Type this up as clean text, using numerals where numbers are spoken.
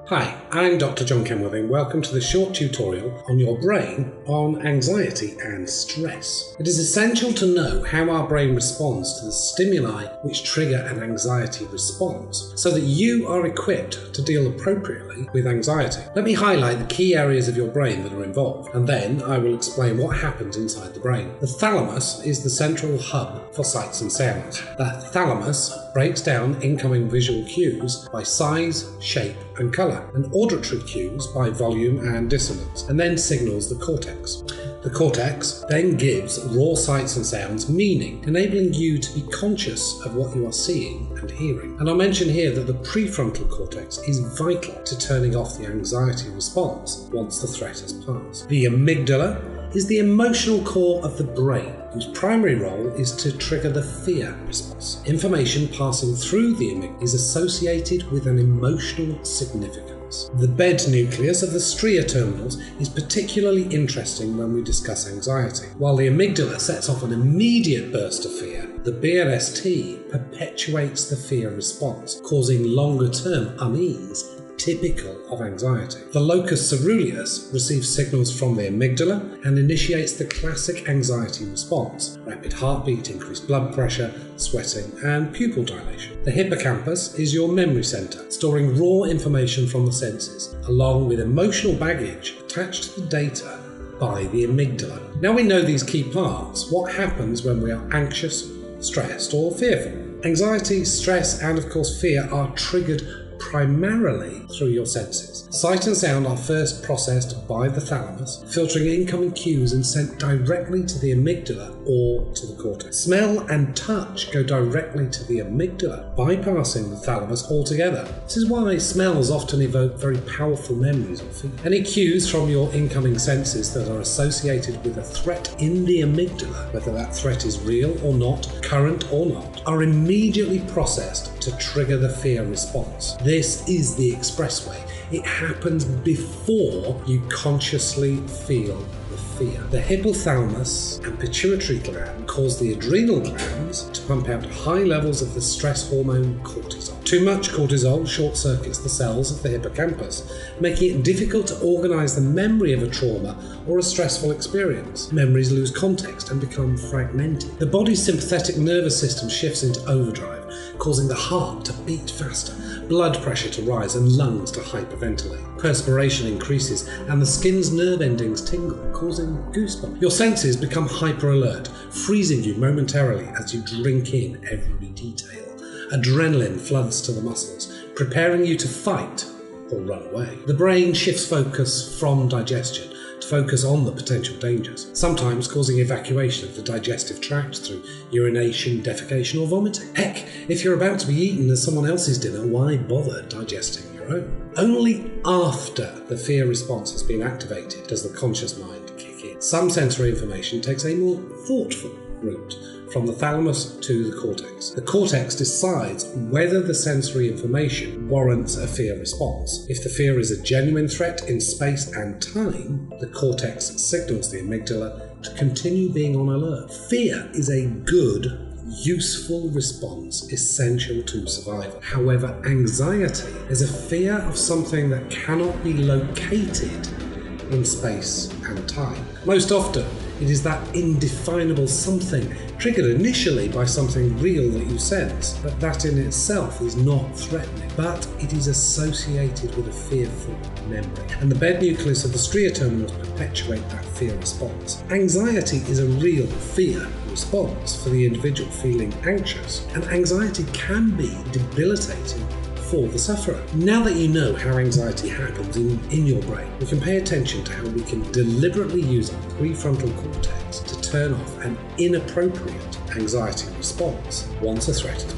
Hi, I'm Dr. John Kenworthy. Welcome to the short tutorial on your brain on anxiety and stress. It is essential to know how our brain responds to the stimuli which trigger an anxiety response so that you are equipped to deal appropriately with anxiety. Let me highlight the key areas of your brain that are involved, and then I will explain what happens inside the brain. The thalamus is the central hub for sights and sounds. The thalamus breaks down incoming visual cues by size, shape, and colour, and auditory cues by volume and dissonance, and then signals the cortex. The cortex then gives raw sights and sounds meaning, enabling you to be conscious of what you are seeing and hearing. And I'll mention here that the prefrontal cortex is vital to turning off the anxiety response once the threat has passed. The amygdala is the emotional core of the brain, whose primary role is to trigger the fear response. Information passing through the amygdala is associated with an emotional significance. The bed nucleus of the stria terminals is particularly interesting when we discuss anxiety. While the amygdala sets off an immediate burst of fear, the BRST perpetuates the fear response, causing longer-term unease typical of anxiety. The locus coeruleus receives signals from the amygdala and initiates the classic anxiety response: rapid heartbeat, increased blood pressure, sweating, and pupil dilation. The hippocampus is your memory center, storing raw information from the senses, along with emotional baggage attached to the data by the amygdala. Now we know these key parts, what happens when we are anxious, stressed, or fearful? Anxiety, stress, and of course fear are triggered primarily through your senses. Sight and sound are first processed by the thalamus, filtering incoming cues and sent directly to the amygdala or to the cortex. Smell and touch go directly to the amygdala, bypassing the thalamus altogether. This is why smells often evoke very powerful memories or feelings. Any cues from your incoming senses that are associated with a threat in the amygdala, whether that threat is real or not, current or not, are immediately processed to trigger the fear response. This is the expressway. It happens before you consciously feel the fear. The hypothalamus and pituitary gland cause the adrenal glands to pump out high levels of the stress hormone cortisol. Too much cortisol short-circuits the cells of the hippocampus, making it difficult to organize the memory of a trauma or a stressful experience. Memories lose context and become fragmented. The body's sympathetic nervous system shifts into overdrive, causing the heart to beat faster, blood pressure to rise, and lungs to hyperventilate. Perspiration increases and the skin's nerve endings tingle, causing goosebumps. Your senses become hyper-alert, freezing you momentarily as you drink in every detail. Adrenaline floods to the muscles, preparing you to fight or run away. The brain shifts focus from digestion to focus on the potential dangers, sometimes causing evacuation of the digestive tract through urination, defecation, or vomiting. Heck, if you're about to be eaten as someone else's dinner, why bother digesting your own? Only after the fear response has been activated does the conscious mind kick in. Some sensory information takes a more thoughtful route from the thalamus to the cortex. The cortex decides whether the sensory information warrants a fear response. If the fear is a genuine threat in space and time, the cortex signals the amygdala to continue being on alert. Fear is a good, useful response essential to survival. However, anxiety is a fear of something that cannot be located in space and time. Most often, it is that indefinable something triggered initially by something real that you sense, but that in itself is not threatening, but it is associated with a fearful memory. And the bed nucleus of the stria terminals perpetuate that fear response. Anxiety is a real fear response for the individual feeling anxious, and anxiety can be debilitating for the sufferer. Now that you know how anxiety happens in your brain, we can pay attention to how we can deliberately use our prefrontal cortex to turn off an inappropriate anxiety response once a threat is